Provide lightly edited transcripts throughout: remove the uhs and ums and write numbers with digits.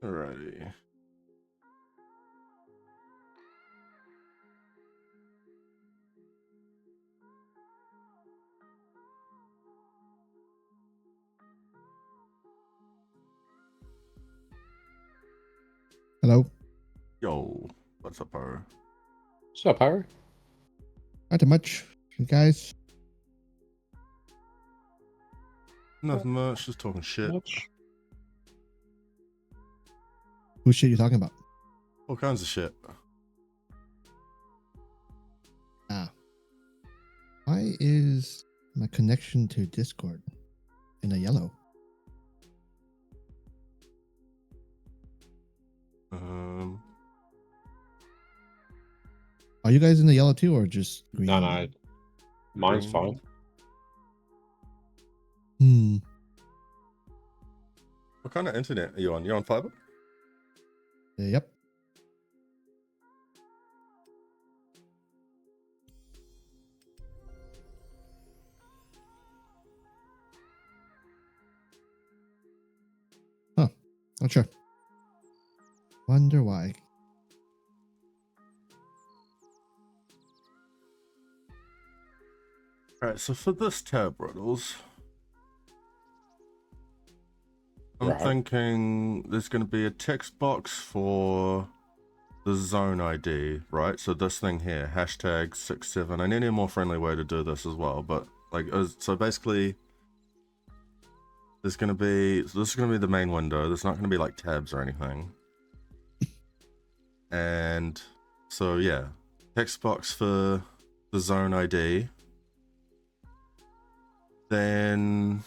Alrighty. Hello. Yo, what's up, Harru? What's up, Harru? Not too much. You guys? Nothing much, just talking shit. Much? Whose shit you talking about? All kinds of shit. Why is my connection to Discord in a yellow? Are you guys in the yellow too, or just green? No. Mine's fine. What kind of internet are you on? You on fiber? Yep. Huh. Not sure. Wonder why. Alright, so for this tab, Riddles, I'm thinking there's going to be a text box for the zone ID, right? So this thing here, hashtag 67. I need a more friendly way to do this as well, but like, so basically, this is going to be the main window. There's not going to be like tabs or anything. And so yeah, text box for the zone ID. Then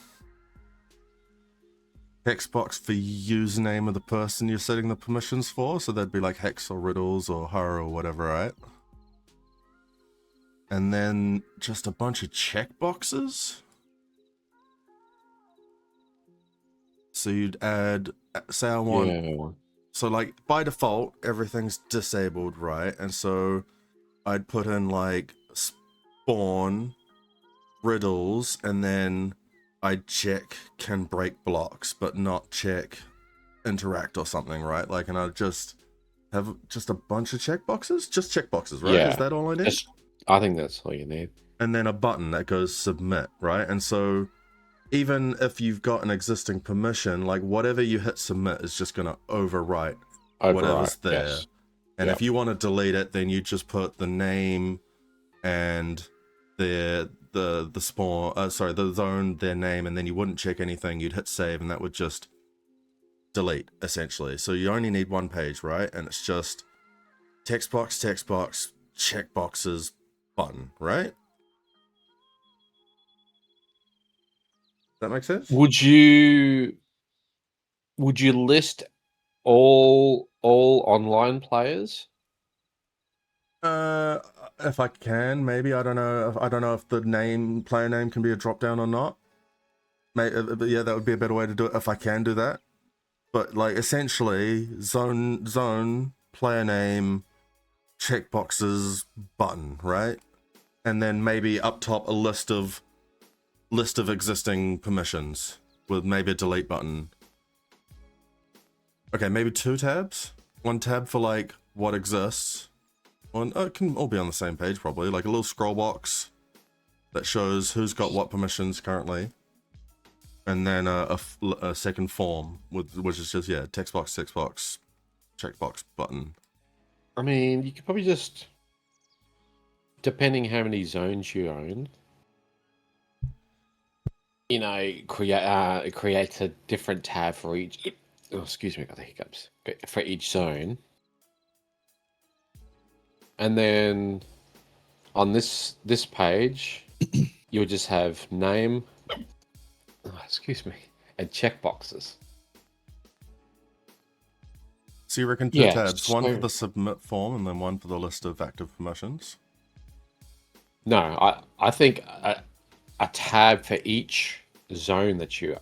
text box for username of the person you're setting the permissions for. So that'd be like Hex or Riddles or Harru or whatever, right? And then just a bunch of checkboxes. So you'd add, say I want, so like by default, everything's disabled, right? And so I'd put in like spawn, Riddles, and then I'd check can break blocks, but not check interact or something, right? Like, and I'd just have just a bunch of checkboxes, just checkboxes, right? Yeah. Is that all I need? I think that's all you need. And then a button that goes submit, right? And so even if you've got an existing permission, like whatever you hit submit is just going to overwrite whatever's there. Yes. And if you want to delete it, then you just put the name and the spawn, the zone, their name, and then you wouldn't check anything. You'd hit save, and that would just delete, essentially. So you only need one page, right? And it's just text box, checkboxes, button, right? That makes sense? Would you list all online players? If I can, maybe. I don't know if the player name can be a drop down or not. But yeah, that would be a better way to do it if I can do that. But like essentially, zone, player name, checkboxes, button, right? And then maybe up top a list of existing permissions with maybe a delete button. Okay, maybe 2 tabs. 1 tab for like what exists. It can all be on the same page probably, like a little scroll box that shows who's got what permissions currently, and then a second form which is just text box, checkbox, button. I mean, you could probably just, depending how many zones you own, you know, create a different tab for each. Oh, excuse me, I got the hiccups. For each zone. And then on this page, you'll just have name, and checkboxes. So you reckon 2 tabs, one for the submit form and then one for the list of active permissions? No, I think a tab for each zone that you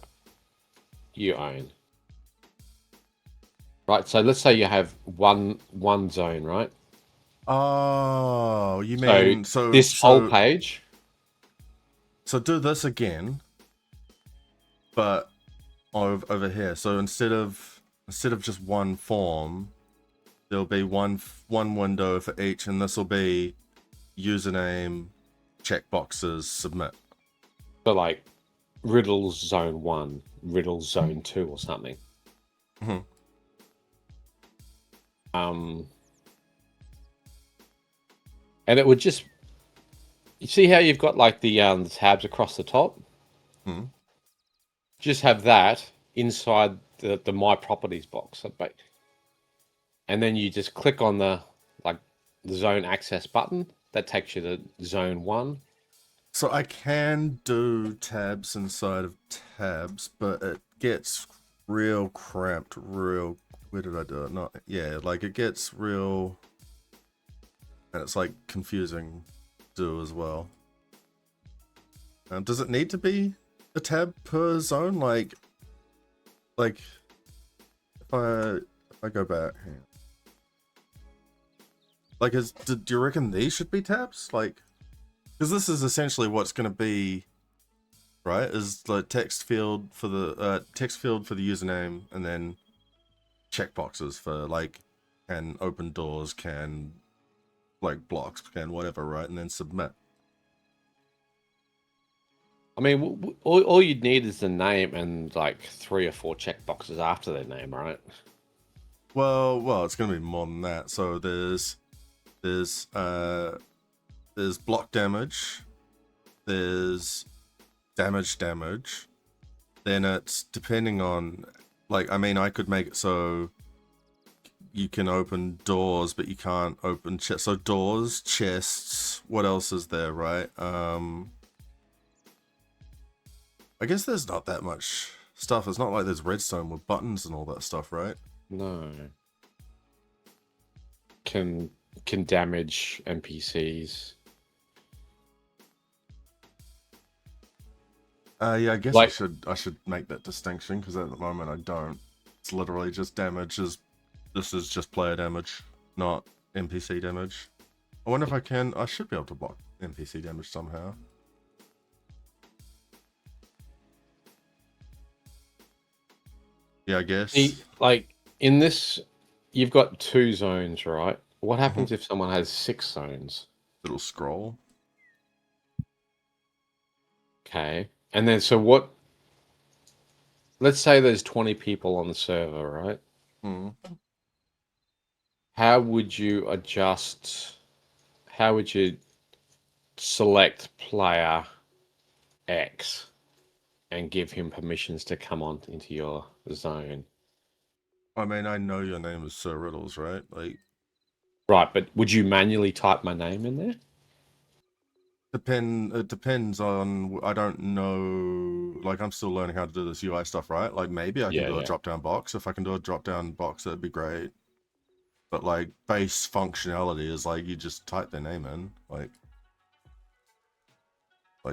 own. Right, so let's say you have one zone, right? Oh, you mean so this whole page? So do this again. but over here. So instead of just one form, there'll be one window for each, and this will be username, checkboxes, submit. So like Riddles Zone 1, Riddles Zone 2 or something. Mm-hmm. And it would just, you see how you've got like the tabs across the top? Mm-hmm. Just have that inside the My Properties box. And then you just click on the zone access button. That takes you to zone 1. So I can do tabs inside of tabs, but it gets real cramped. Where did I do it? Not yeah, like it gets real, and it's like confusing to do as well. Does it need to be a tab per zone? Like if I go back here, like do you reckon these should be tabs? Like, because this is essentially what's going to be, right? Is the text field for the username, and then checkboxes for like can open doors, can like blocks, can whatever, right? And then submit. I mean, all you'd need is the name and like 3 or 4 checkboxes after their name, right? Well, it's going to be more than that. So there's block damage, there's damage, then it's depending on, like, I mean, I could make it so you can open doors, but you can't open chests. So doors, chests, what else is there, right? I guess there's not that much stuff. It's not like there's redstone with buttons and all that stuff, right? No. Can damage NPCs. Yeah, I guess Like, I should make that distinction, because at the moment I don't. It's literally just damage. This is just player damage, not NPC damage. I wonder if I can. I should be able to block NPC damage somehow. Yeah, I guess. like in this, you've got 2 zones, right? What happens if someone has 6 zones? Little scroll. Okay. And then, so what? Let's say there's 20 people on the server, right? How would you adjust? How would you select player X and give him permissions to come on into your zone? I mean, I know your name is Sir Riddles, right? Like, right, but would you manually type my name in there? It depends on. I don't know. Like, I'm still learning how to do this UI stuff, right? Like, maybe I can do a drop down box. If I can do a drop down box, that'd be great. But like, base functionality is like you just type their name in, like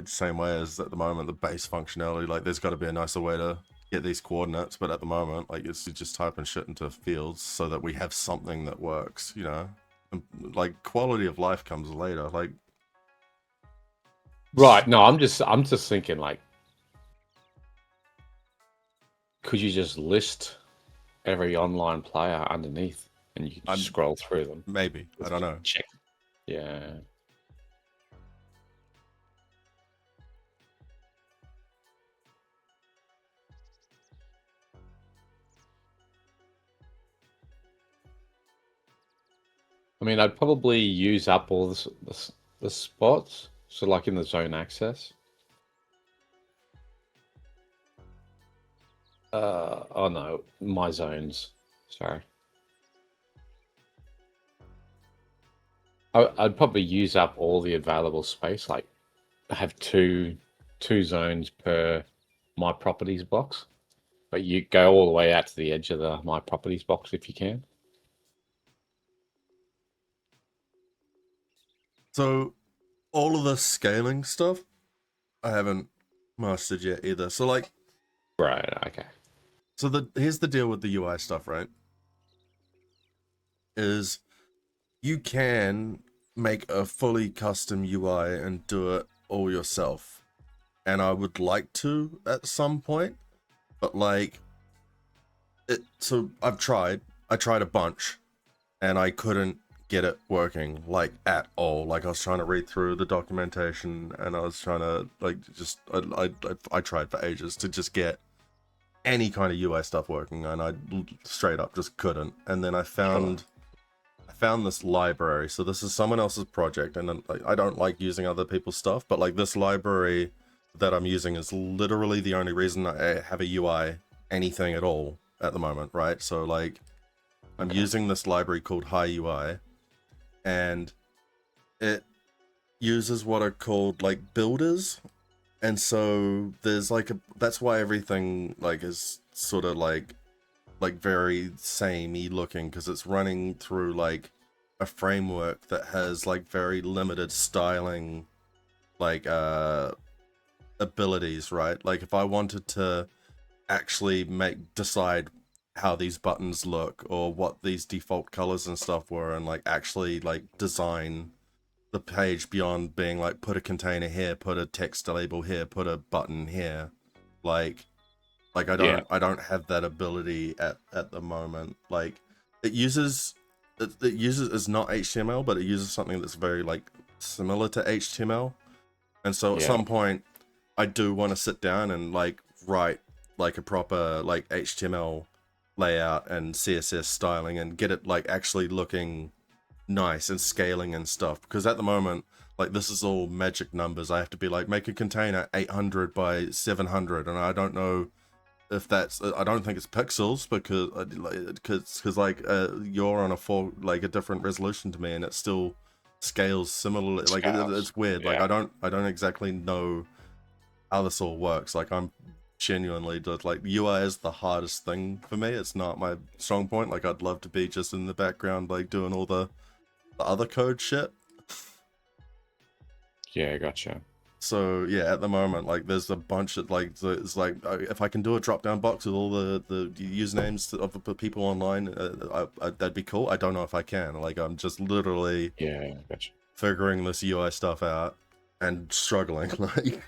same way as at the moment the base functionality. Like, there's got to be a nicer way to get these coordinates, but at the moment, like, it's just typing shit into fields so that we have something that works, you know. And, like, quality of life comes later. Like, right. No, I'm just thinking, like, could you just list every online player underneath and you can just scroll through them? Maybe. I don't know. Check. Yeah. I mean, I'd probably use up all the spots, so like in the zone access. Oh no, my zones. Sorry. I'd probably use up all the available space. Like, have two zones per My Properties box, but you go all the way out to the edge of the My Properties box if you can. So, all of the scaling stuff, I haven't mastered yet either. So, like, right, okay. So here's the deal with the UI stuff, right? Is you can make a fully custom UI and do it all yourself. And I would like to at some point, but like so I tried a bunch and I couldn't get it working like at all. Like I was trying to read through the documentation and I was trying to like just I tried for ages to just get any kind of UI stuff working, and I straight up just couldn't. And then I found this library. So this is someone else's project, and like, I don't like using other people's stuff, but like this library that I'm using is literally the only reason I have a UI anything at all at the moment, right? So like I'm using this library called HiUI, and it uses what are called like builders. And so there's like that's why everything like is sort of like very samey looking, because it's running through like a framework that has like very limited styling like abilities, right? Like if I wanted to actually decide how these buttons look or what these default colors and stuff were, and like actually like design the page beyond being like put a container here, put a text label here, put a button here, like I don't have that ability at the moment. Like it uses it's not HTML, but it uses something that's very like similar to HTML. And so at some point I do want to sit down and like write like a proper like HTML layout and CSS styling and get it like actually looking nice and scaling and stuff, because at the moment like this is all magic numbers. I have to be like make a container 800 by 700, and I don't know if that's I don't think it's pixels, because you're on a different resolution to me and it still scales similarly. Like it's weird. Like I don't exactly know how this all works. Like I'm genuinely just like UI is the hardest thing for me. It's not my strong point. Like I'd love to be just in the background like doing all the other code shit. Yeah, gotcha. So yeah, at the moment, like there's a bunch of like it's like if I can do a drop down box with all the usernames of the people online, that'd be cool. I don't know if I can. Like I'm just literally gotcha. figuring this UI stuff out and struggling. Like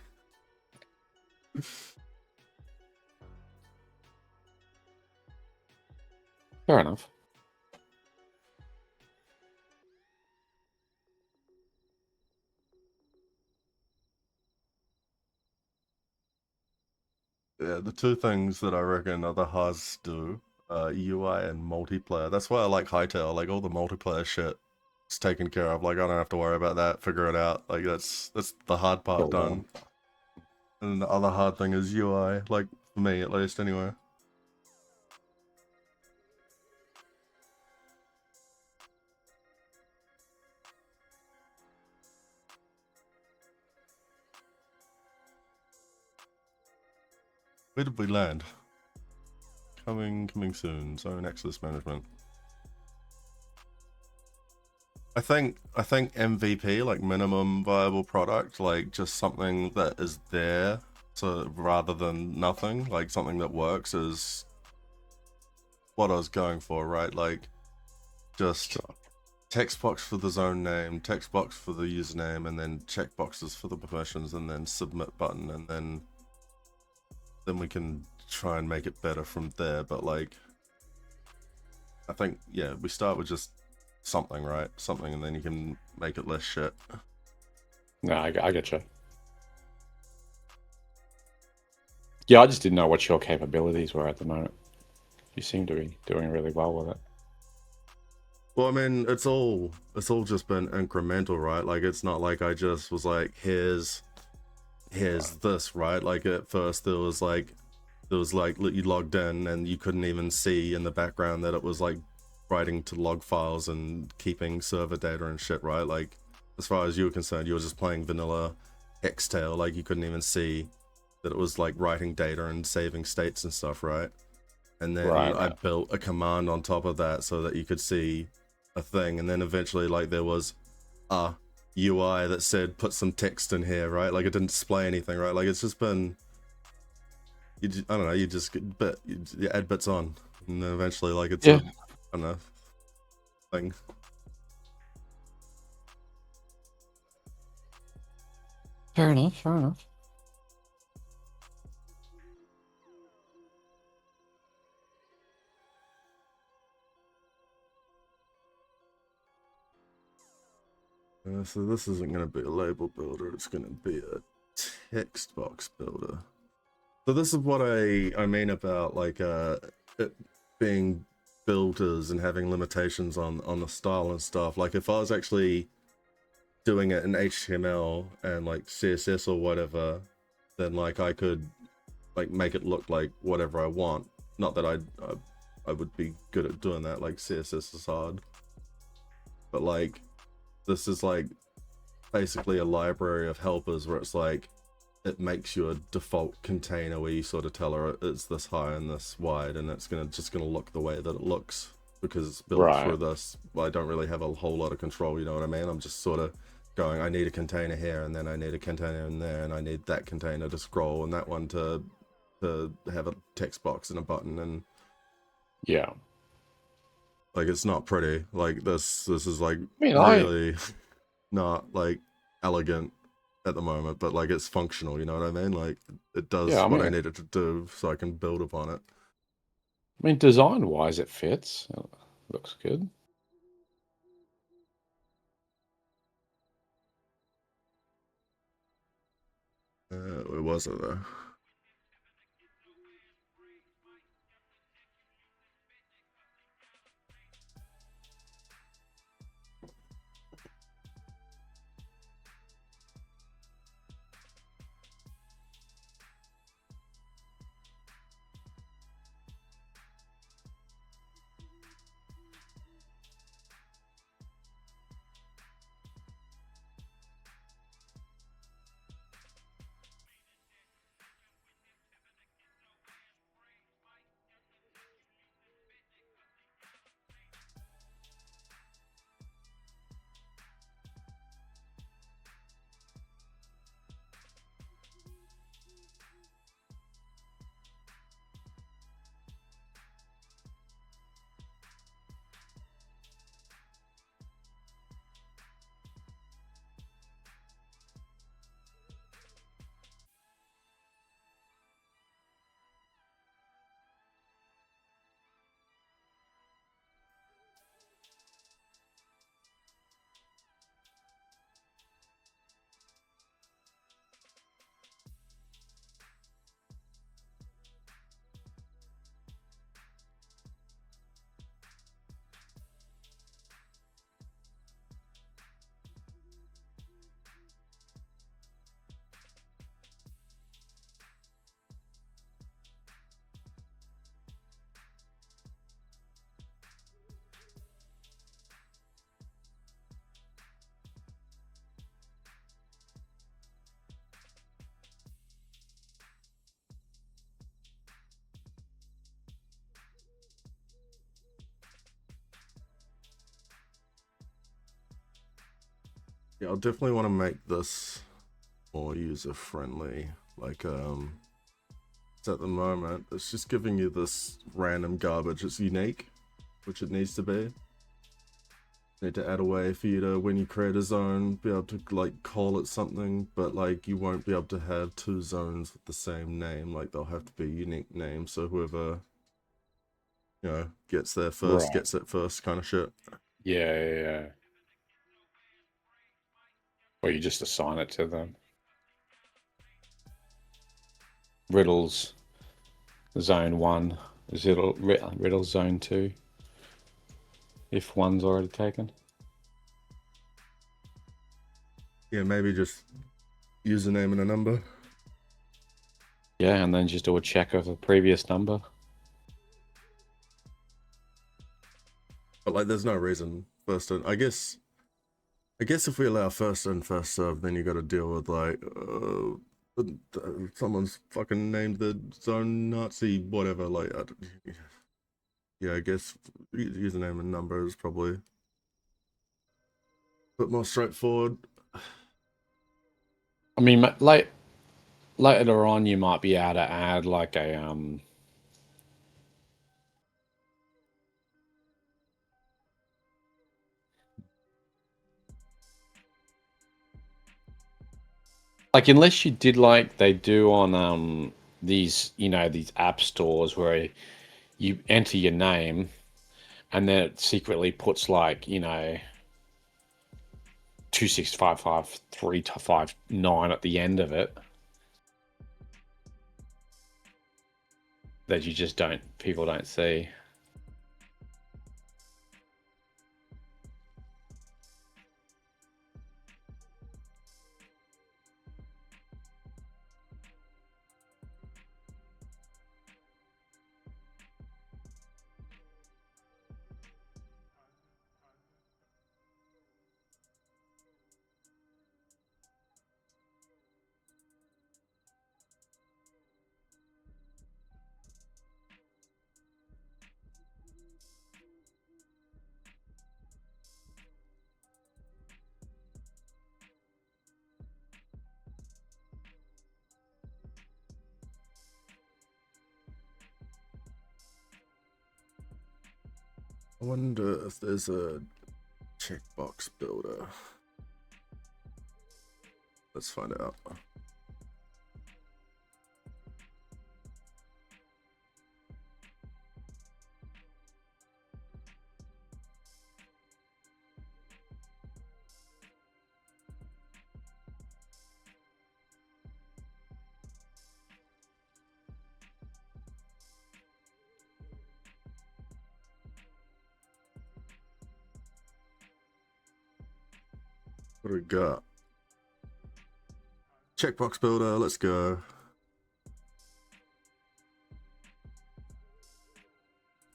Fair enough. yeah, the two things that I reckon other Haas do, UI and multiplayer. That's why I like Hytale. Like all the multiplayer shit is taken care of. Like I don't have to worry about that. Figure it out. Like that's the hard part done. And the other hard thing is UI. Like for me, at least, anyway. Where did we land? Coming soon. Zone access management. I think MVP, like minimum viable product, like just something that is there, so rather than nothing, like something that works is what I was going for, right? Like just text box for the zone name, text box for the username, and then check boxes for the permissions, and then submit button, and then we can try and make it better from there. But like I think we start with just something, right? Something, and then you can make it less shit. No, I get you. Yeah, I just didn't know what your capabilities were at the moment. You seem to be doing really well with it. Well, I mean, it's all just been incremental, right? Like it's not like I just was like, here's this, right? Like at first there was like you logged in and you couldn't even see in the background that it was like writing to log files and keeping server data and shit, right? Like as far as you were concerned, you were just playing vanilla Hytale. Like you couldn't even see that it was like writing data and saving states and stuff, right? And then I built a command on top of that so that you could see a thing, and then eventually like there was a UI that said put some text in here, right? Like it didn't display anything, right? Like it's just been I don't know, you just you add bits on, and then eventually like it's a, I don't know, thing. Fair enough. So this isn't going to be a label builder. It's going to be a text box builder. So this is what I mean about like it being builders and having limitations on the style and stuff. Like if I was actually doing it in HTML and like CSS or whatever, then like I could like make it look like whatever I want. Not that I would be good at doing that. Like CSS is hard, but like this is like basically a library of helpers where it's like it makes you a default container where you sort of tell her it's this high and this wide, and it's just gonna look the way that it looks because it's built through this. I don't really have a whole lot of control, you know what I mean? I'm just sort of going, I need a container here, and then I need a container in there, and I need that container to scroll, and that one to have a text box and a button, and yeah, like it's not pretty. Like this is like I mean, really not like elegant at the moment, but like it's functional, you know what I mean? Like it does what I need it to do, so I can build upon it. I mean, design wise, it fits. It looks good. Where was it though? Yeah, I'll definitely want to make this more user friendly. Like at the moment it's just giving you this random garbage. It's unique, which it needs to be. Need to add a way for you to, when you create a zone, be able to like call it something, but like you won't be able to have two zones with the same name. Like they'll have to be unique names, so whoever, you know, gets there first gets it first, kind of shit. Yeah. Or you just assign it to them. Riddles zone 1. Is it Riddles zone 2? If one's already taken. Yeah, maybe just username and a number. Yeah, and then just do a check of a previous number. But like, there's no reason first in. I guess if we allow first in, first serve, then you got to deal with like someone's fucking named the zone Nazi whatever. Like, yeah, I guess username and number is probably a bit more straightforward. I mean, later on, you might be able to add like a like, unless you did like they do on these, you know, these app stores where you enter your name and then it secretly puts like, you know, 2655359 at the end of it that you just people don't see. I wonder if there's a checkbox builder. Let's find out. What do we got? Checkbox builder, let's go.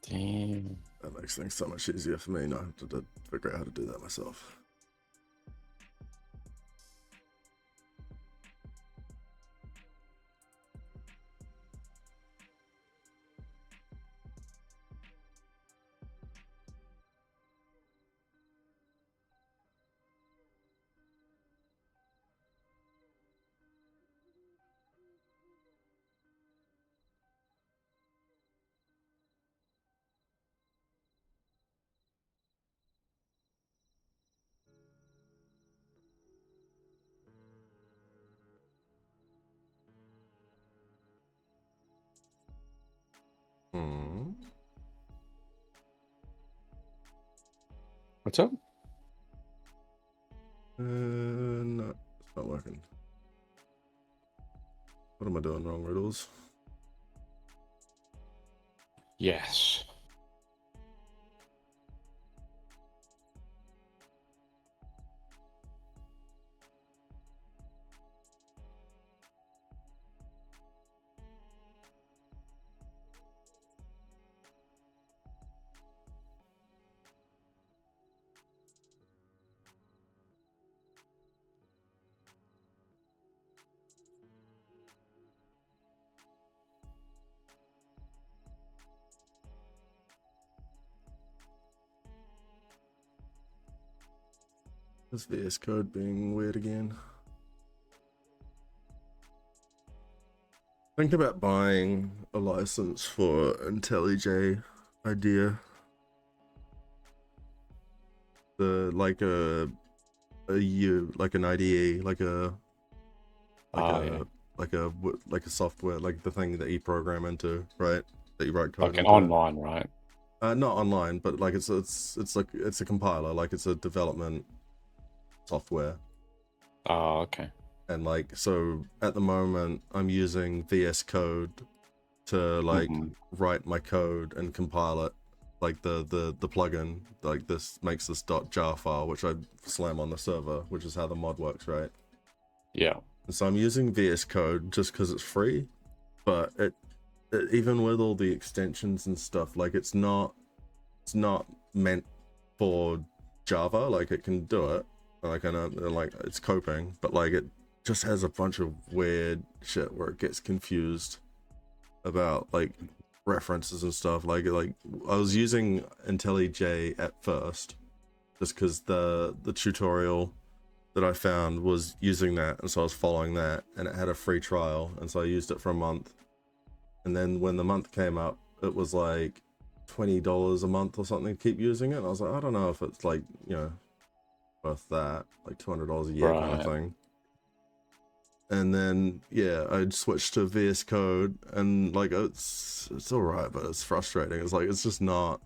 Damn. That makes things so much easier for me not to figure out how to do that myself. What's up? No, it's not working. What am I doing wrong, Riddles? Yes. Is VS Code being weird again? Think about buying a license for IntelliJ IDEA. Like an IDE, like a software, like the thing that you program into, right? That you write code Like an into. online, right? Not online, but like it's a compiler, like it's a development software. Oh, okay. And like, so at the moment I'm using VS Code to like write my code and compile it, like the plugin, like this makes this .jar file which I slam on the server, which is how the mod works, right? Yeah. And so I'm using VS Code just because it's free, but it even with all the extensions and stuff, like it's not meant for Java. Like it can do it, like I know, like it's coping, but like it just has a bunch of weird shit where it gets confused about like references and stuff. Like I was using IntelliJ at first just because the tutorial that I found was using that, and so I was following that, and it had a free trial, and so I used it for a month. And then when the month came up, it was like $20 a month or something to keep using it. And I was like, I don't know if it's like, you know, worth that, like $200 a year kind of thing. And then yeah, I switched to VS Code, and like it's all right, but it's frustrating. It's like it's just not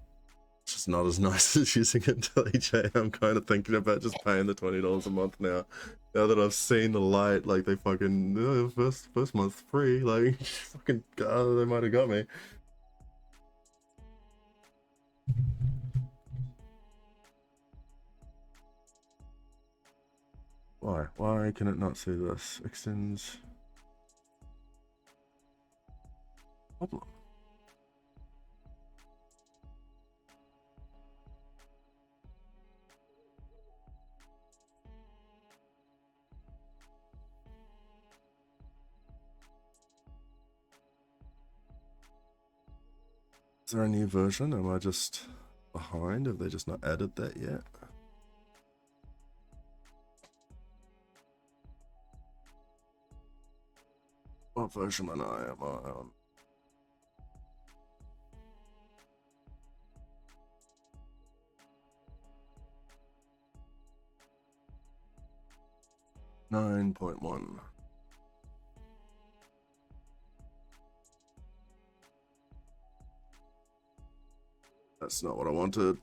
just not as nice as using it to EJ. I'm kind of thinking about just paying the $20 a month now. Now that I've seen the light, like they fucking first month free, like fucking God, they might have got me. Why? Why can it not see this? Extends. Problem. Is there a new version? Am I just behind? Have they just not added that yet? What version am I on? Nine point one. That's not what I wanted.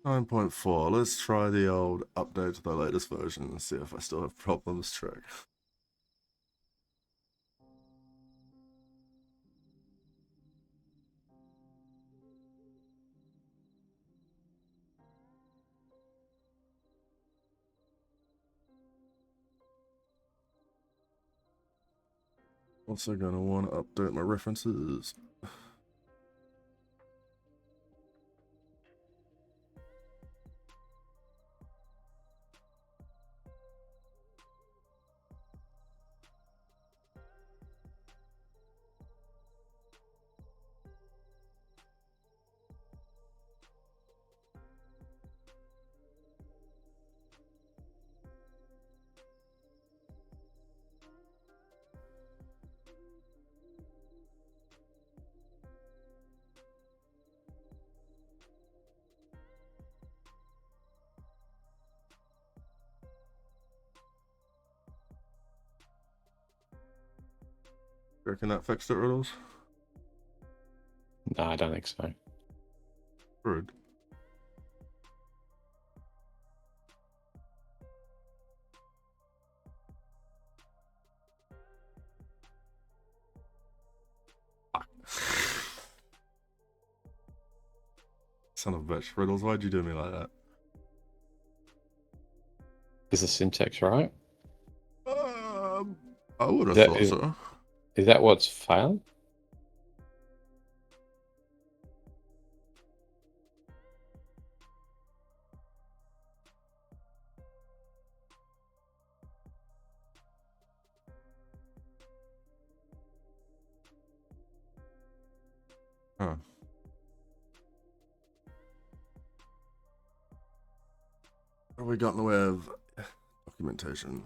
Nine point four. Let's try the old update to the latest version and see if I still have problems. Trick. Also gonna want to update my references. 'You reckon that fixed it, Riddles? No, I don't think so. Rude. Son of a bitch. Riddles, why'd you do me like that? Is the syntax right? I would have That thought is- so. Is that what's failed? Huh. What have we got in the way of documentation?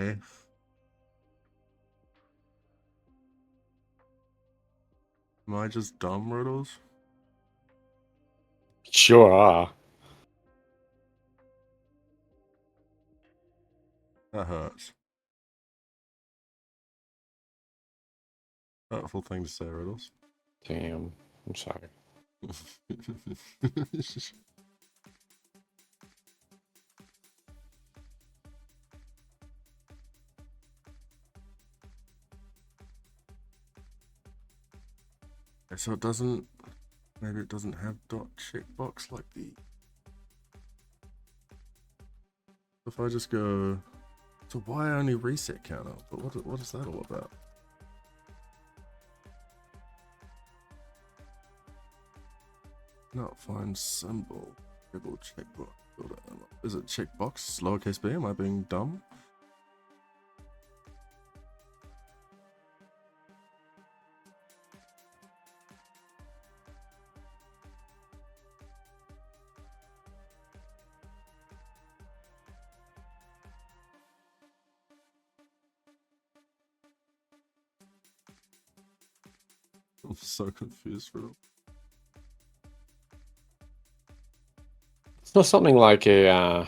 Okay. Am I just dumb, Riddles? Sure are. That hurts. Hurtful thing to say, Riddles. Damn. I'm sorry. So it doesn't. Maybe it doesn't have dot checkbox like the. If I just go. So why only reset counter? But what is that all about? Not find symbol. Double checkbox. Is it checkbox? Lowercase b? Am I being dumb? I'm so confused, Riddle. It's not something like a.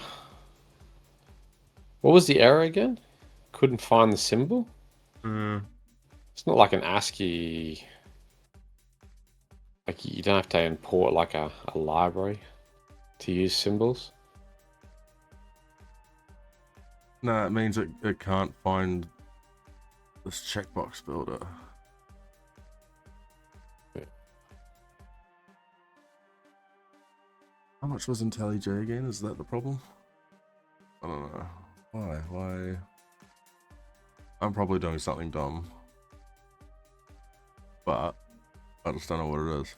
What was the error again? Couldn't find the symbol? It's not like an ASCII. Like you don't have to import like a library to use symbols. No, it means it can't find this checkbox builder. How much was IntelliJ again? Is that the problem? I don't know. Why? I'm probably doing something dumb. But I just don't know what it is.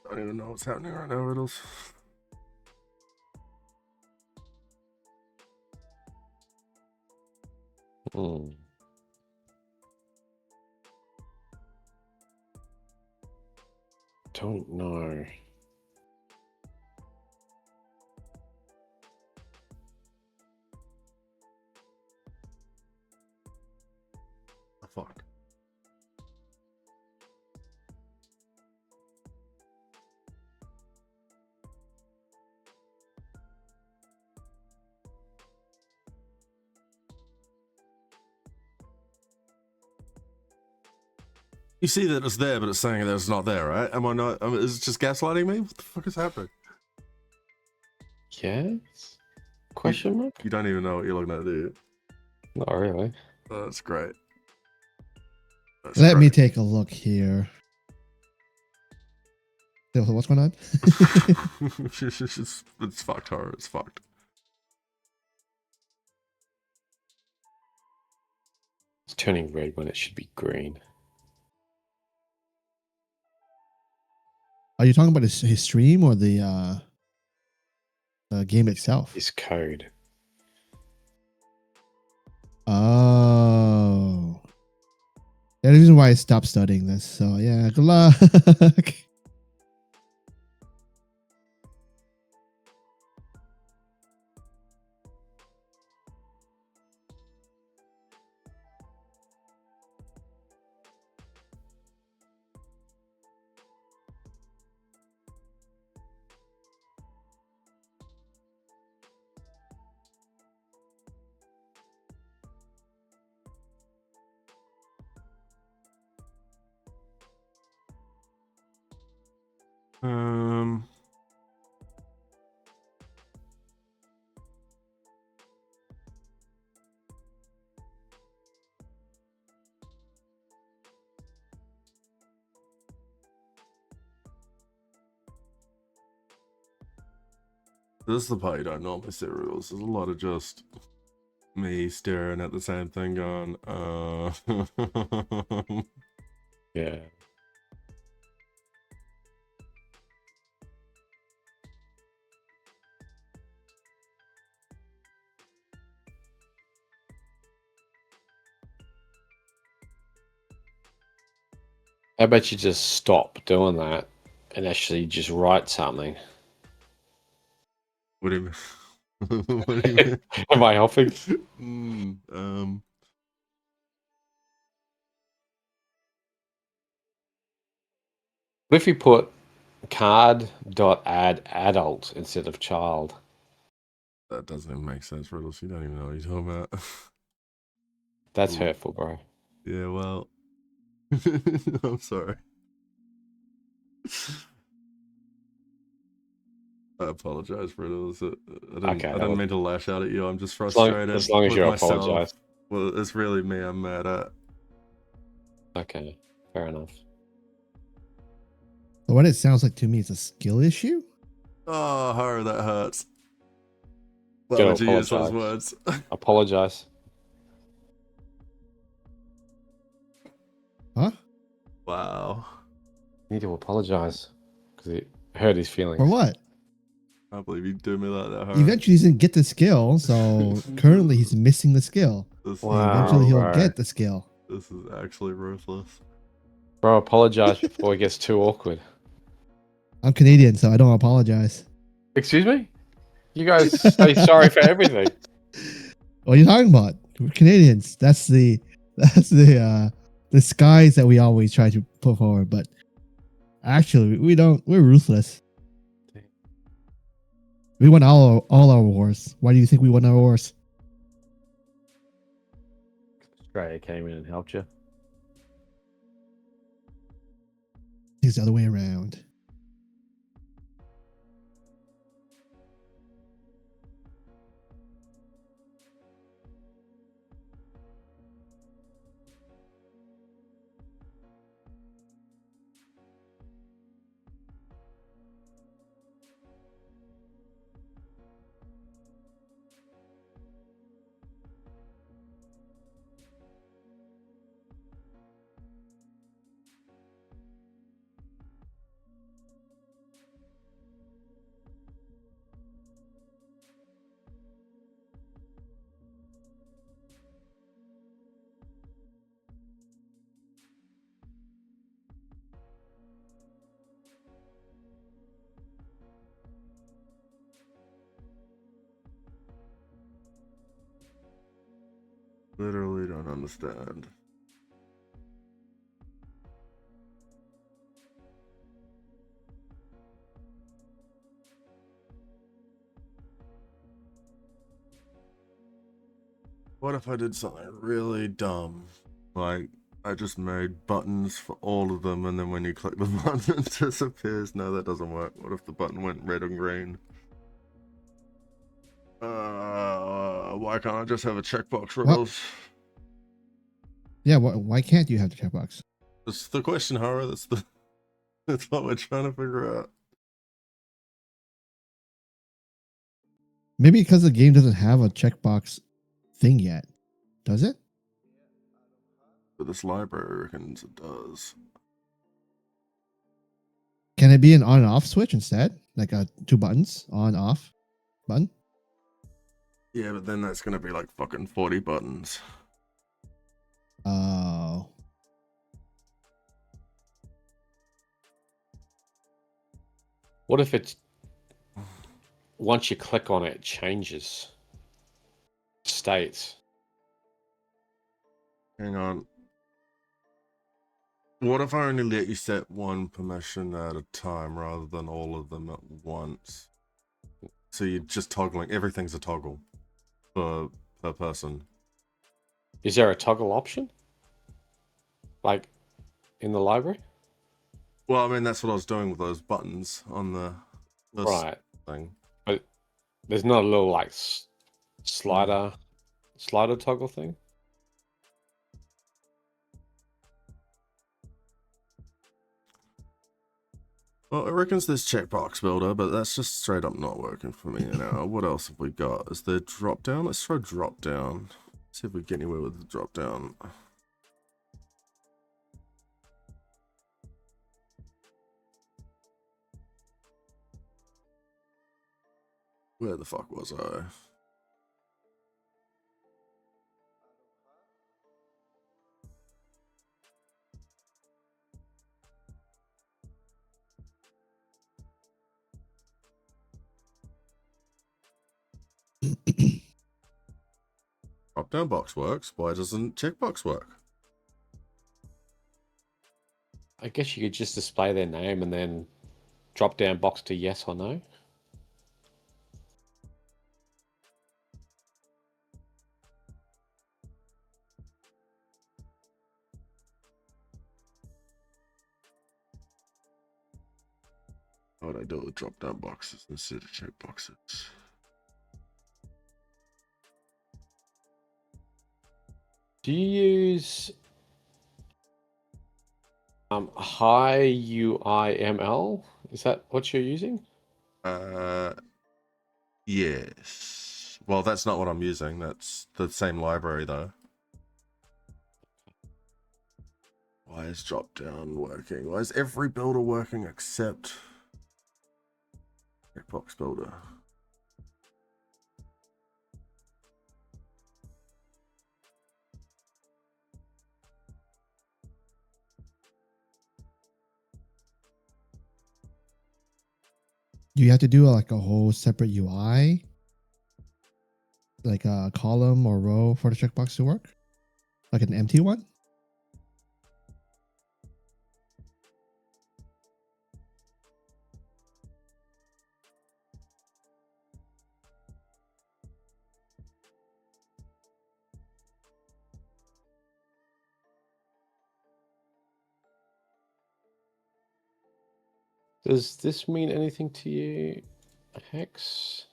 I don't even know what's happening right now, Riddles. Don't know. Oh, fuck. You see that it's there, but it's saying that it's not there, right? Am I not? Is it just gaslighting me? What the fuck is happening? Yes? Question mark? You don't even know what you're looking at, do you? Not really. Oh, that's great. Let me take a look here. So what's going on? It's fucked, Harru. It's fucked. It's turning red when it should be green. Are you talking about his stream or the game itself? This code. Oh. Yeah, the reason why I stopped studying this. So yeah, good luck. This is the part you don't normally see Riddles. There's a lot of just me staring at the same thing going, Yeah. How about you just stop doing that and actually just write something? What do you mean? What do you mean? Am I helping? What if you put card.add adult instead of child? That doesn't even make sense, Riddles. You don't even know what you're talking about. That's hurtful, bro. Yeah, well, I'm sorry. I apologize, Riddles. I didn't mean to lash out at you. I'm just frustrated as long as with you myself. apologize. Well, it's really me I'm mad at. Okay, fair enough. What it sounds like to me is a skill issue. Oh, Harru, that hurts. Why Gotta would you use those apologize. words? Apologize. Huh? Wow. You need to apologize because it hurt his feelings. For what? I can't believe you do me like that, Harru. Eventually, he didn't get the skill, so currently he's missing the skill. Eventually, he'll get the skill. This is actually ruthless. Bro, apologize before it gets too awkward. I'm Canadian, so I don't apologize. Excuse me? You guys say sorry for everything. What are you talking about? We're Canadians. That's the disguise that we always try to put forward, but actually we don't. We're ruthless. We won all our wars. Why do you think we won our wars? Australia came in and helped you. It's the other way around. Literally don't understand. What if I did something really dumb? Like, I just made buttons for all of them, and then when you click the button, it disappears. No, that doesn't work. What if the button went red and green? Why can't I just have a checkbox, Riddles? Yeah, why can't you have the checkbox? That's the question, Harru. That's the... That's what we're trying to figure out. Maybe because the game doesn't have a checkbox thing yet. Does it? But this library reckons it does. Can it be an on and off switch instead? Like two buttons, on, off button? Yeah, but then that's gonna be like fucking 40 buttons. Oh. What if it's once you click on it, it changes states? Hang on. What if I only let you set one permission at a time rather than all of them at once? So you're just toggling. Everything's a toggle per person. Is there a toggle option? Like in the library? Well, I mean, that's what I was doing with those buttons on the Right. thing. But there's not a little like slider toggle thing? Well, it reckons there's checkbox builder, but that's just straight up not working for me now. What else have we got? Is there drop down? Let's try drop down. See if we get anywhere with the drop down. Where the fuck was I? Drop down box works. Why doesn't checkbox work? I guess you could just display their name and then drop down box to yes or no. How would I do it with drop down boxes instead of checkboxes? Do you use HiUIML? Is that what you're using? Yes. Well, that's not what I'm using. That's the same library though. Why is drop down working? Why is every builder working except checkbox builder? Do you have to do like a whole separate UI? Like a column or row for the checkbox to work? Like an empty one? Does this mean anything to you, Hex?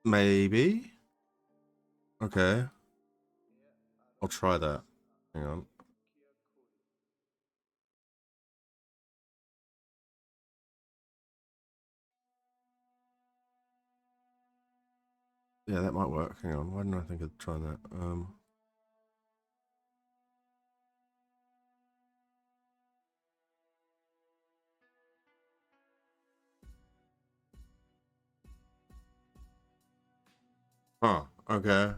Maybe. Okay. I'll try that. Hang on. Yeah, that might work. Hang on. Why didn't I think of trying that? Huh. Okay.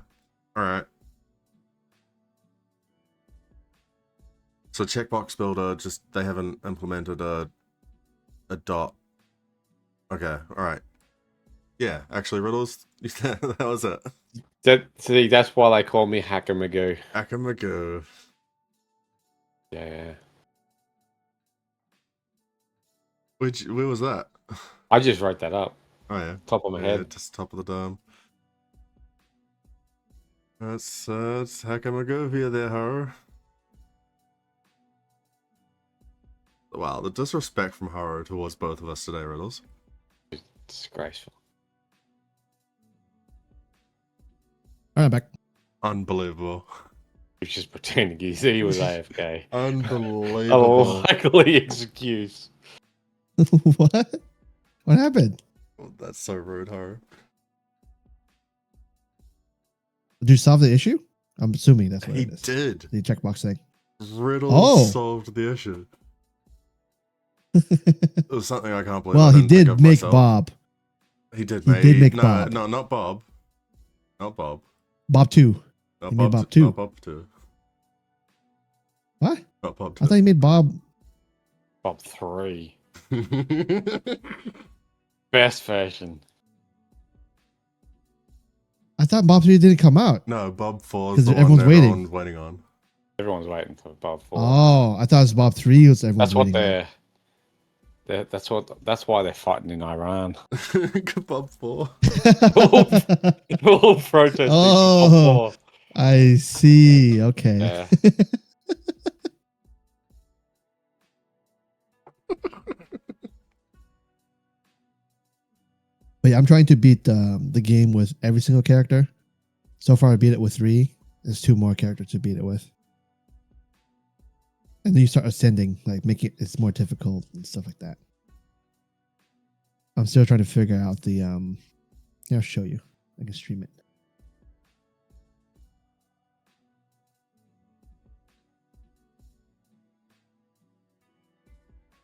All right. So checkbox builder, just they haven't implemented a dot. Okay. All right. Yeah. Actually, Riddles. That was it. See, that's why they call me Hacker Magoo. Hacker Magoo. Yeah. Where was that? I just wrote that up. Oh yeah. Top of my head. Just top of the dome. That's Hacker Magoo here there, Harru. Wow, the disrespect from Harru towards both of us today, Riddles. Disgraceful. All right, back. Unbelievable. He's just pretending he was AFK. A Unbelievable. likely excuse. What? What happened? Oh, that's so rude, Harru. Did you solve the issue? I'm assuming that's what He it is. did. The checkbox thing. Riddles solved the issue. It was something I can't believe. Well, I he didn't think did of make myself. Bob. He did He make. did make no, Bob. No, not Bob. Not Bob. Bob 2. Not He Bob. made Bob 2. Not Bob 2. What? Not Bob 2. I thought he made Bob. Bob 3. Best version. I thought Bob 3 didn't come out. No, Bob 4 is 'Cause the one everyone's waiting. everyone's waiting on. Everyone's waiting for Bob 4. Oh, I thought it was Bob 3 was everyone's That's what waiting they're. That's why they're fighting in Iran. Bob 4. All protesting Oh. for Bob 4. I see. Okay. Yeah. But yeah, I'm trying to beat the game with every single character. So far, I beat it with 3. There's 2 more characters to beat it with. And then you start ascending, like making it's more difficult and stuff like that. I'm still trying to figure out the I'll show you. I can stream it.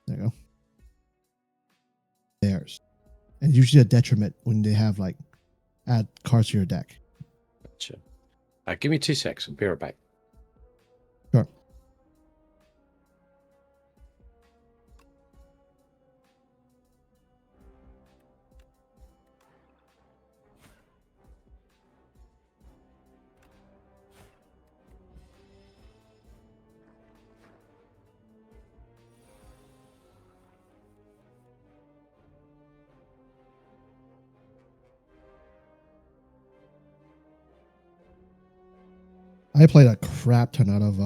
There you go. Theirs. And usually a detriment when they have like add cards to your deck. Gotcha. Give me 2 secs. I'll be right back. Sure. I played a crap ton out of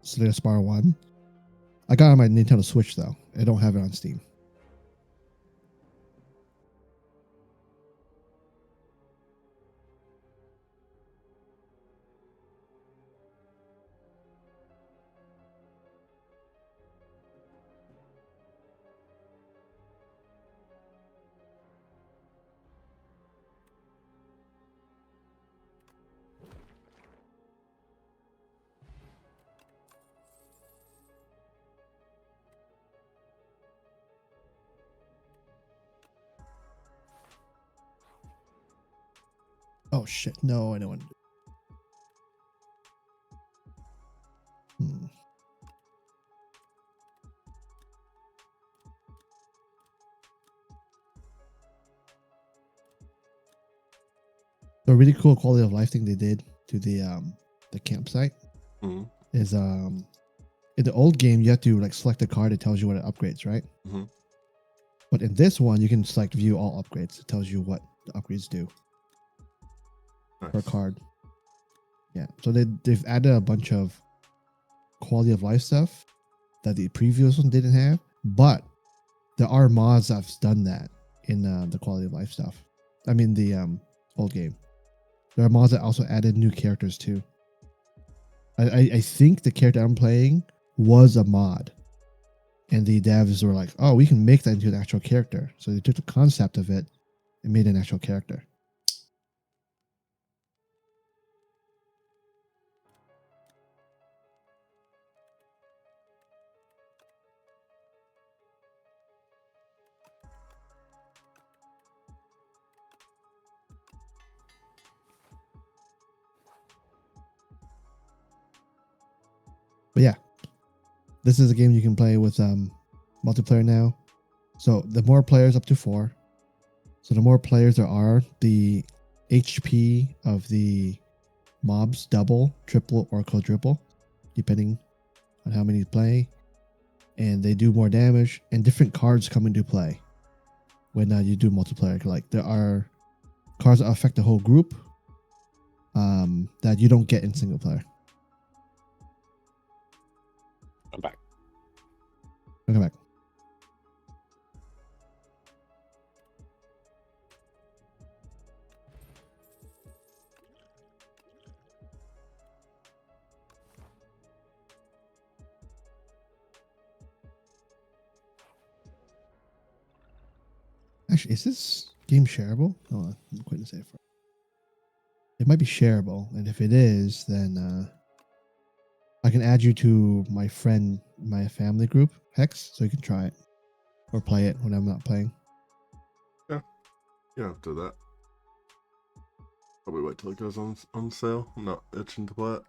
Slay the Spire 1. I got it on my Nintendo Switch though. I don't have it on Steam. Oh shit! No, I don't want to do. The really cool quality of life thing they did to the campsite is in the old game you have to like select a card that tells you what it upgrades, right? But in this one you can select view all upgrades. It tells you what the upgrades do per card. Yeah, so they've added a bunch of quality of life stuff that the previous one didn't have, but there are mods that's done that in the quality of life stuff. I mean the old game. There are mods that also added new characters too. I think the character I'm playing was a mod, and the devs were like, "Oh, we can make that into an actual character." So they took the concept of it and made an actual character. But yeah, this is a game you can play with multiplayer now. So the more players, up to 4. So the more players there are, the HP of the mobs double, triple, or quadruple, depending on how many play. And they do more damage, and different cards come into play when you do multiplayer. Like there are cards that affect the whole group that you don't get in single player. I'm back. I'll come back. Actually, is this game shareable? Hold on, I'm quitting to say it first. It might be shareable, and if it is, then I can add you to my family group, Hex, so you can try it or play it when I'm not playing. Yeah, you don't have to do that. Probably wait till it goes on sale. I'm not itching to play it,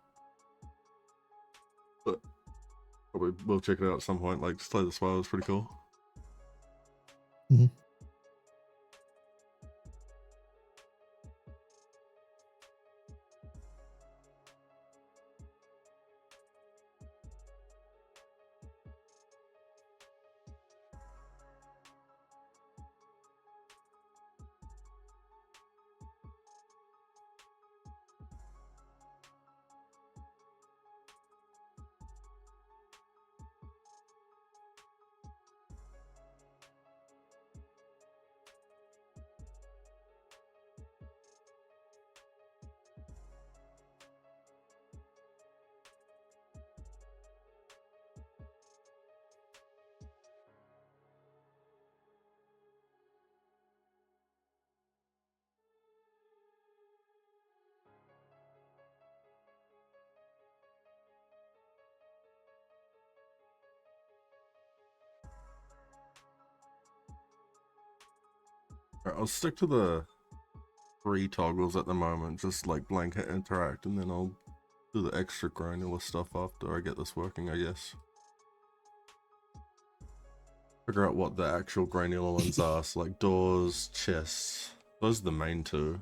but probably will check it out at some point. Like Slay the Spire is pretty cool. Mm-hmm. Alright, I'll stick to the 3 toggles at the moment, just like blanket interact, and then I'll do the extra granular stuff after I get this working, I guess. Figure out what the actual granular ones are, so like doors, chests, those are the main 2.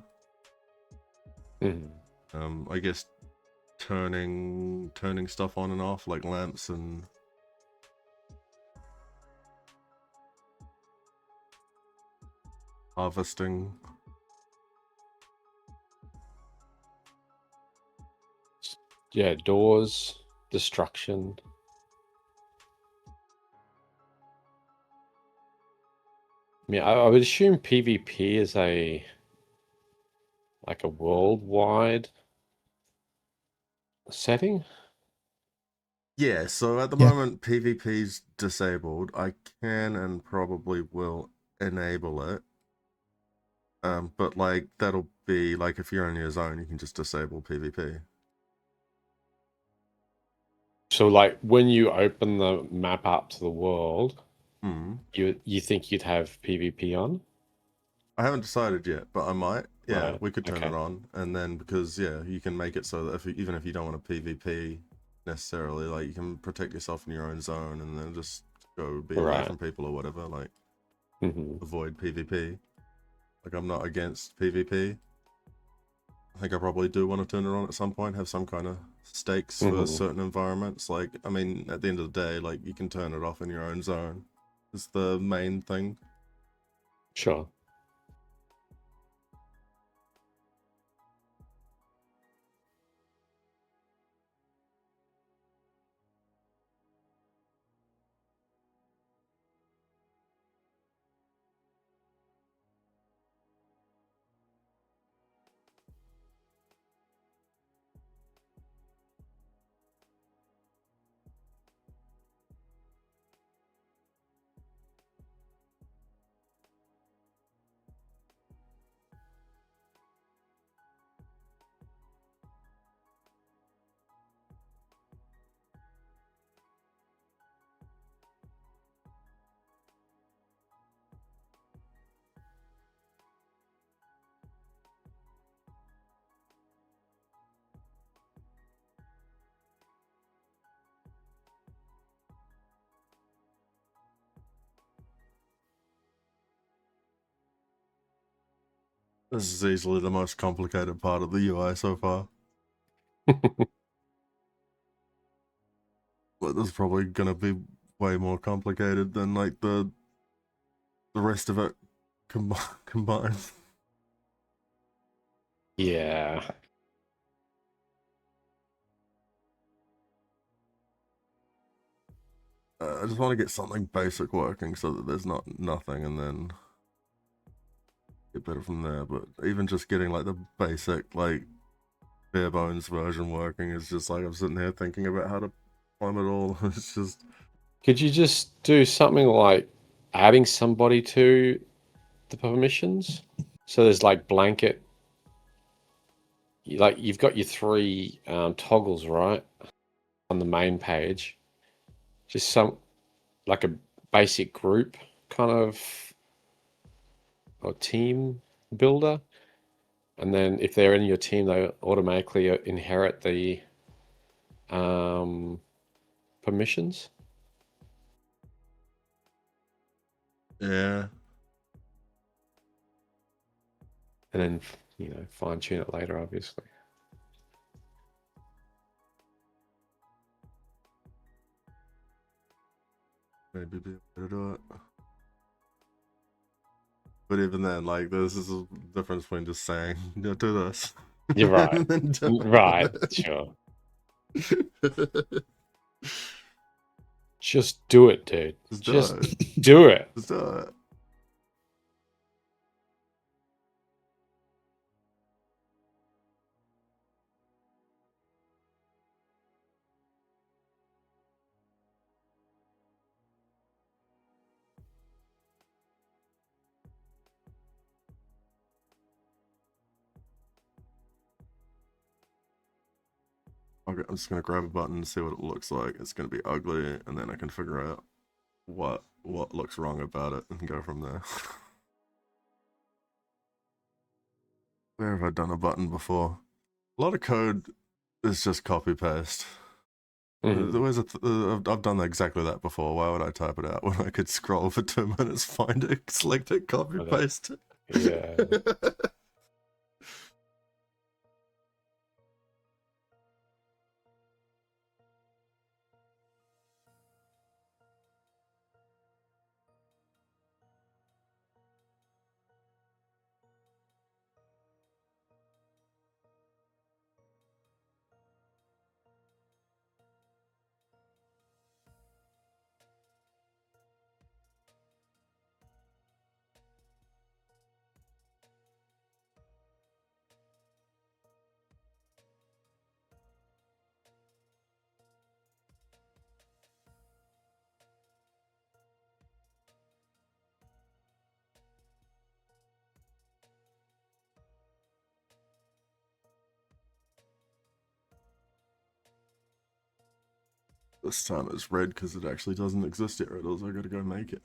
I guess turning stuff on and off, like lamps and harvesting. Yeah, doors, destruction. I mean, I would assume PvP is like a worldwide setting. Yeah, so at the moment PvP's disabled. I can and probably will enable it. But like that'll be like if you're in your zone, you can just disable PvP. So like when you open the map up to the world, Mm. you think you'd have PvP on? I haven't decided yet, but I might. Yeah, Right. we could turn it on, and then because you can make it so that even if you don't want to PvP necessarily, like you can protect yourself in your own zone, and then just go be away from people or whatever. Like avoid PvP. Like I'm not against PvP. I think I probably do want to turn it on at some point. Have some kind of stakes for certain environments. Like I mean, at the end of the day, like you can turn it off in your own zone. Is the main thing. Sure. This is easily the most complicated part of the UI so far. But this is probably gonna be way more complicated than like the rest of it combined. Yeah. I just want to get something basic working so that there's nothing, and then get better from there. But even just getting like the basic, like bare bones version working is just like I'm sitting here thinking about how to plumb it all. It's just. Could you just do something like adding somebody to the permissions? So there's like blanket. Like you've got your 3 toggles, right, on the main page. Just some like a basic group kind of or team builder, and then if they're in your team, they automatically inherit the permissions. Yeah. And then, fine tune it later, obviously. Maybe be able to do it. But even then, like, this is a difference between just saying, do this. You're right. Right, sure. Just do it, dude. Just do it. Just do it. Okay, I'm just gonna grab a button and see what it looks like. It's gonna be ugly, and then I can figure out what looks wrong about it and go from there. Where have I done a button before? A lot of code is just copy paste. Mm-hmm. I've done exactly that before. Why would I type it out when I could scroll for 2 minutes, find it, select it, copy paste it? Yeah. This time it's red because it actually doesn't exist yet, Riddles. I gotta go make it.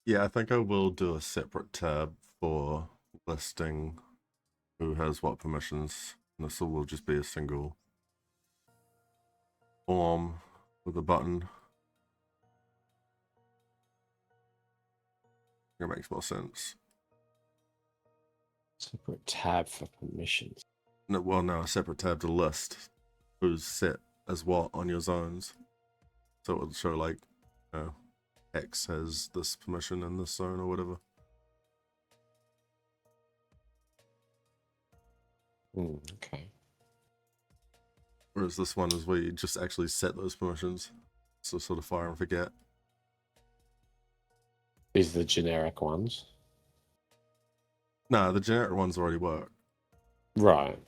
Yeah, I think I will do a separate tab for listing who has what permissions. And this will just be a single form with a button. It makes more sense. Separate tab for permissions. No, well, no, a separate tab to list who's set as what on your zones. So it'll show like, X has this permission in this zone or whatever. Okay. Whereas this one is where you just actually set those permissions. So sort of fire and forget. These are the generic ones? Nah, the generic ones already work. Right.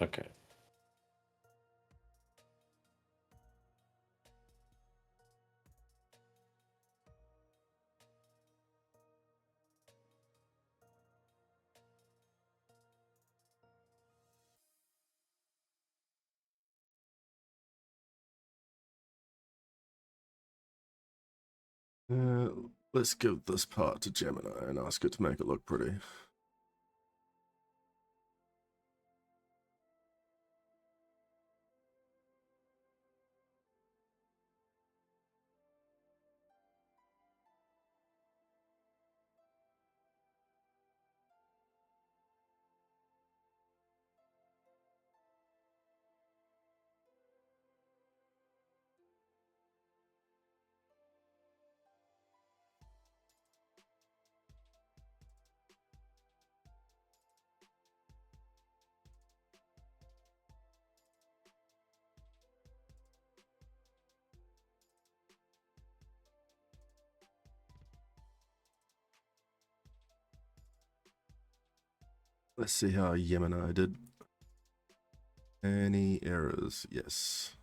Okay. Let's give this part to Gemini and ask it to make it look pretty. Let's see how Gemini did. Any errors? Yes.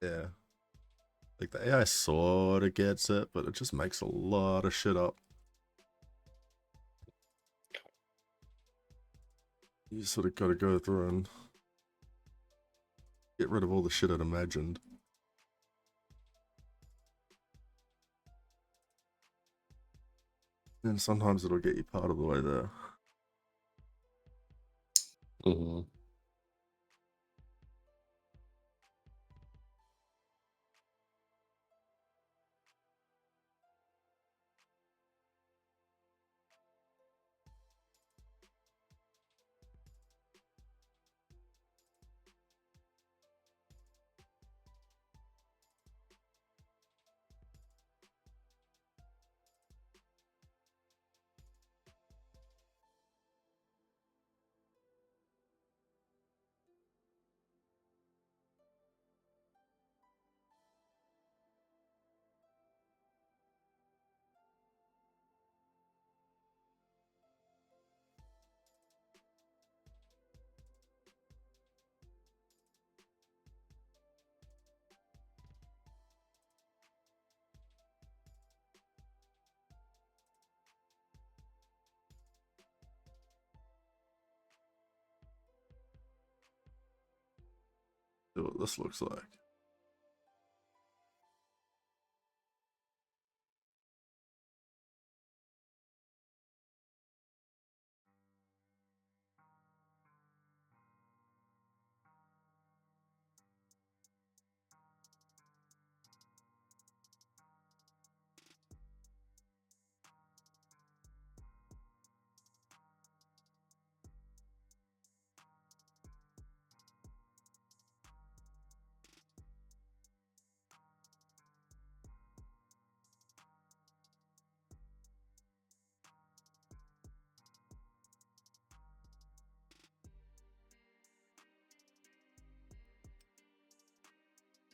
Yeah. Like the AI sort of gets it, but it just makes a lot of shit up. You sort of got to go through and get rid of all the shit it imagined. And sometimes it'll get you part of the way there. Mm-hmm. See what this looks like.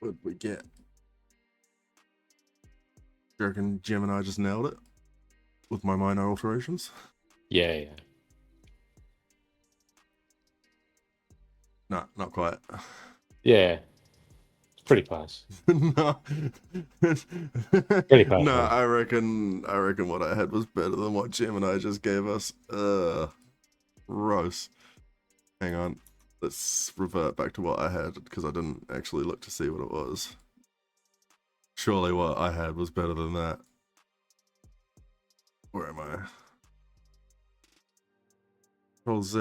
What did we get? Do you reckon Gemini just nailed it with my minor alterations? Yeah. No, not quite. Yeah. It's pretty close. No. Pretty close. No, I reckon what I had was better than what Gemini just gave us. Gross. Hang on. Let's revert back to what I had because I didn't actually look to see what it was. Surely what I had was better than that. Where am I? Control Z.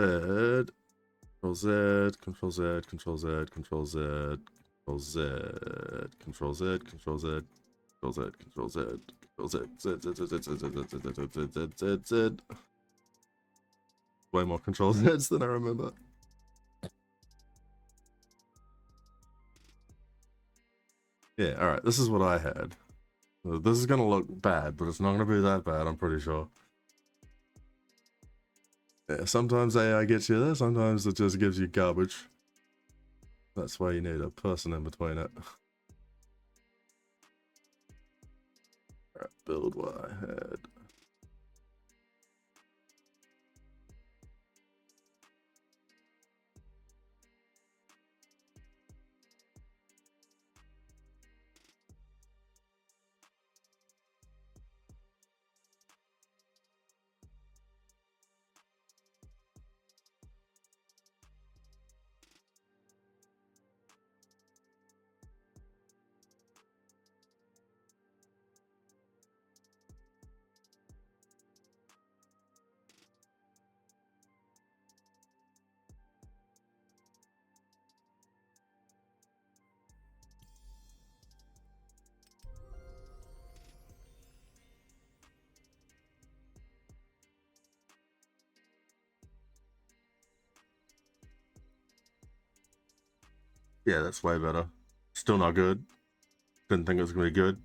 Control Z. Control Z. Control Z. Control Z. Control Z. Control Z. Control Z. Control Z. Control Z. Control Z. Z. Way more Control Zs than I remember. Yeah, alright, this is what I had. This is gonna look bad, but it's not gonna be that bad, I'm pretty sure. Yeah, sometimes AI gets you there, sometimes it just gives you garbage. That's why you need a person in between it. Alright, build what I had. Yeah, that's way better. Still not good. Didn't think it was gonna be good.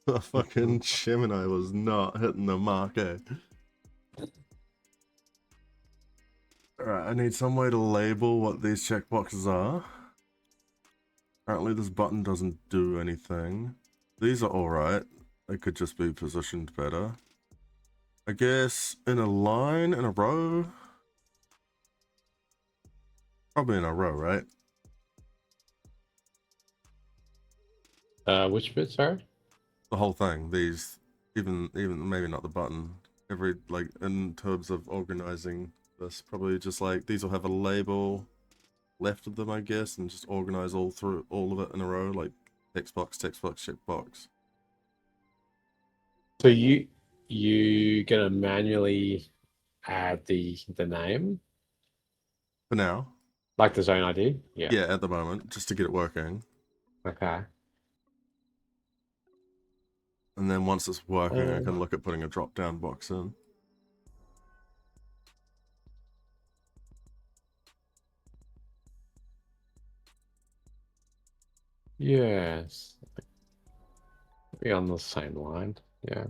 The fucking Gemini was not hitting the mark, eh? Alright, I need some way to label what these checkboxes are. Apparently this button doesn't do anything. These are alright. They could just be positioned better. I guess in a line, in a row? Probably in a row, right? Which bit, sorry? The whole thing. These, even maybe not the button. Every, like, in terms of organizing this, probably just like, these will have a label left of them, I guess, and just organize all of it in a row, like text box, checkbox. So you gonna manually add the name? For now. Like the zone ID? Yeah. Yeah, at the moment, just to get it working. Okay. And then once it's working, I can look at putting a drop-down box in. Yes. Be on the same line. Yeah.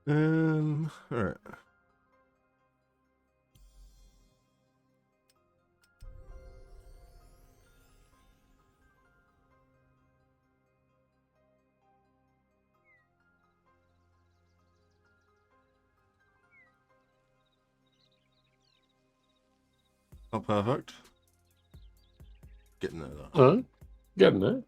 All right. Not perfect. Getting there though. Getting there.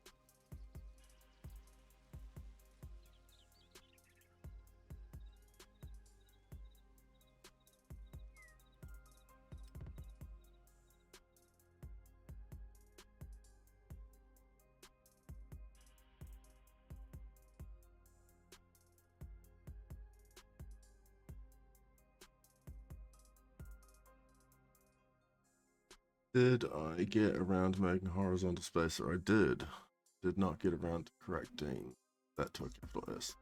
Did I get around to making horizontal spacer? I did. Did not get around to correcting that took capital S.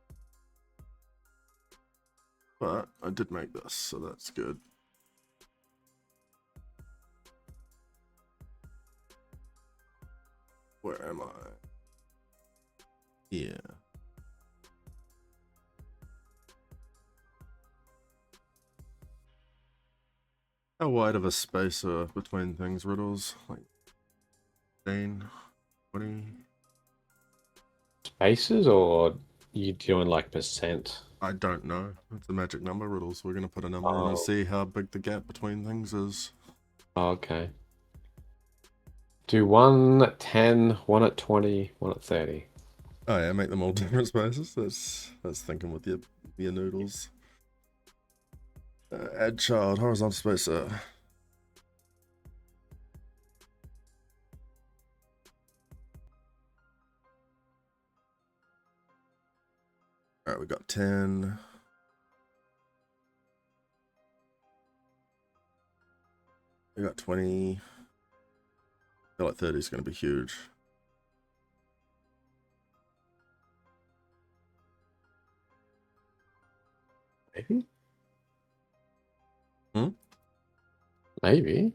But I did make this, so that's good. Where am I? Yeah. How wide of a spacer between things, Riddles? Like 15, 20? Spaces, or you doing like percent? I don't know. It's a magic number, Riddles. We're going to put a number in and see how big the gap between things is. Oh, okay. Do 1 at 10, 1 at 20, 1 at 30. Oh yeah, make them all different spaces. That's thinking with your noodles. Add child, horizontal spacer. Alright, we got 10. We got 20. I feel like 30 is going to be huge. Maybe? Hmm? Maybe.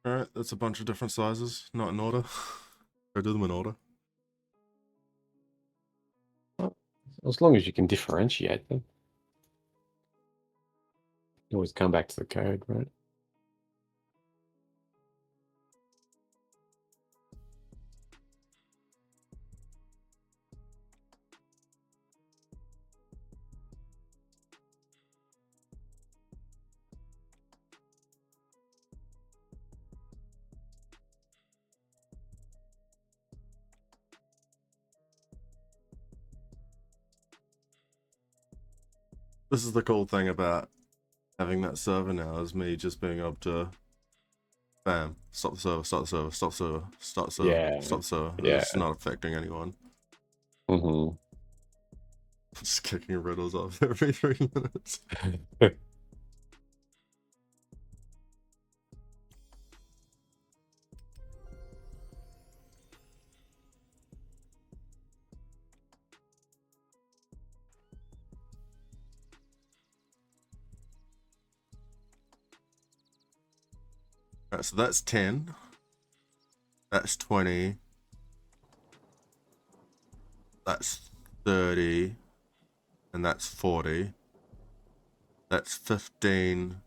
Alright, that's a bunch of different sizes, not in order. Go do them in order. As long as you can differentiate them. You always come back to the code, right? This is the cool thing about having that server now, is me just being able to bam, stop the server, start the server, stop the server, start the server, Yeah. stop the server. Yeah. It's not affecting anyone. Mm-hmm. Just kicking riddles off every 3 minutes. Alright, so that's 10. That's 20. That's 30. And that's 40. That's 15.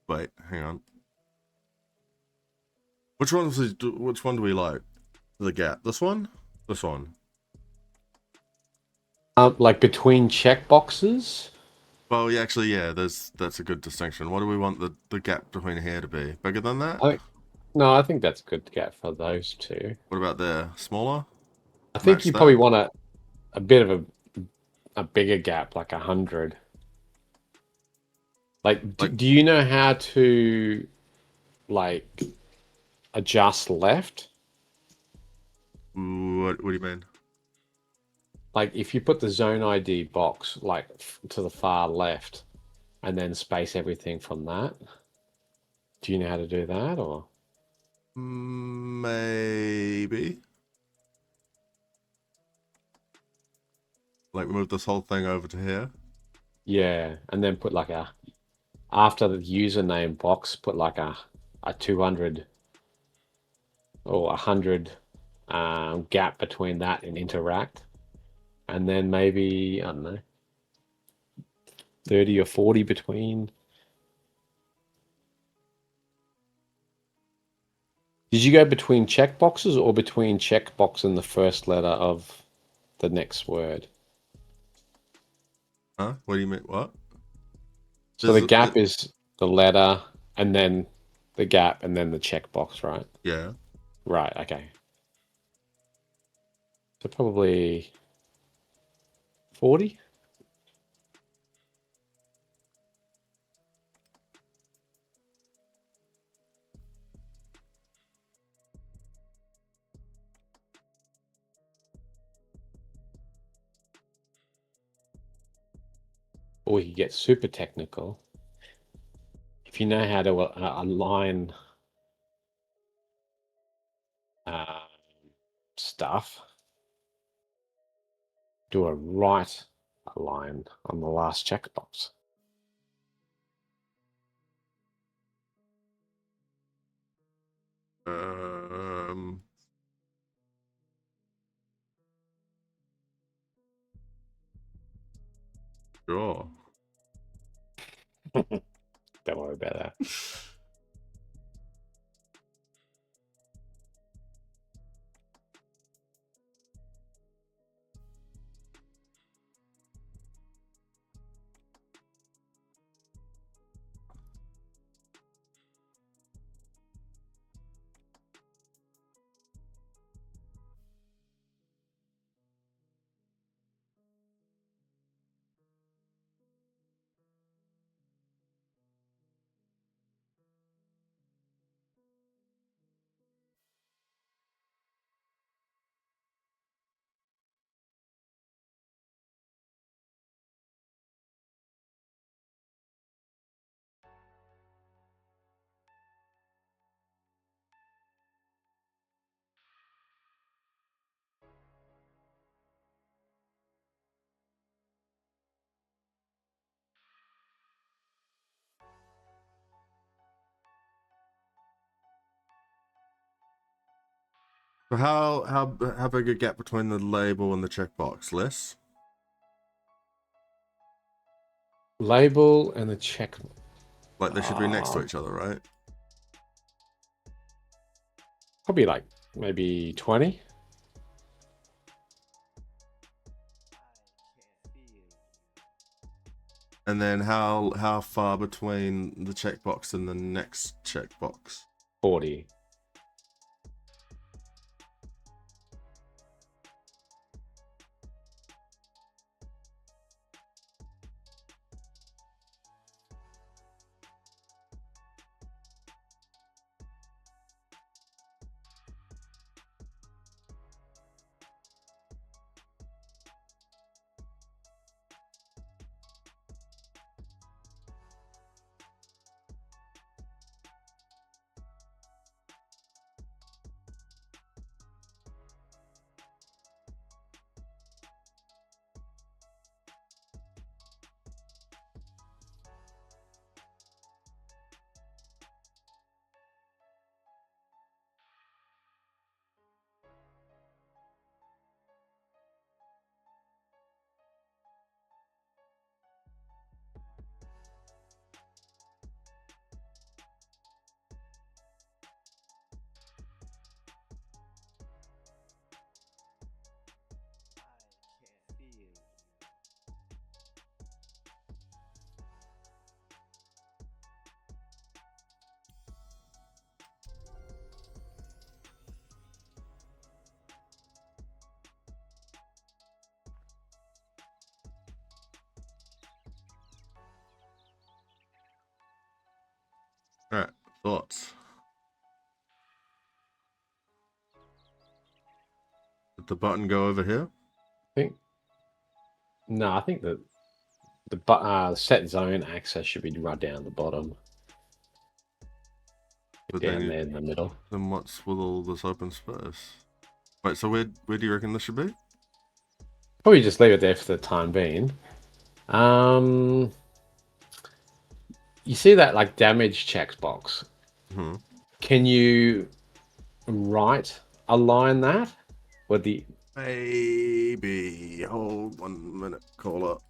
Wait, hang on. Which one do we like? The gap. This one? This one. Like between checkboxes? Well, yeah, actually, yeah. That's a good distinction. What do we want the gap between here to be? Bigger than that? No, I think that's a good gap for those two. What about there? Smaller? I think Match you that? probably want a bit of a bigger gap, like 100. Like, Like do you know how to like adjust left? what do you mean? Like, if you put the zone ID box like to the far left and then space everything from that, do you know how to do that or? Maybe. Like move this whole thing over to here. Yeah, and then put like after the username box, put like a 200 or 100 gap between that and interact, and then maybe I don't know 30 or 40 between. Did you go between checkboxes or between checkbox and the first letter of the next word? Huh? What do you mean? What? So the gap is the letter and then the gap and then the checkbox, right? Yeah. Right, okay. So probably 40? Or we could get super technical. If you know how to align uh, stuff, do a right align on the last checkbox. Um. Sure. Don't worry about that. So how big a gap between the label and the checkbox? Less? Label and the check. Like they should be next to each other, right? Probably like maybe 20. And then how far between the checkbox and the next checkbox? 40. Thoughts? Did the button go over here? I think that the set zone access should be right down the bottom. But down there in the middle. Then what's with all this open space? Wait, so where do you reckon this should be? Probably just leave it there for the time being. You see that like damage checks box? Mm-hmm. Can you align that with the? Maybe. Hold 1 minute. Call up.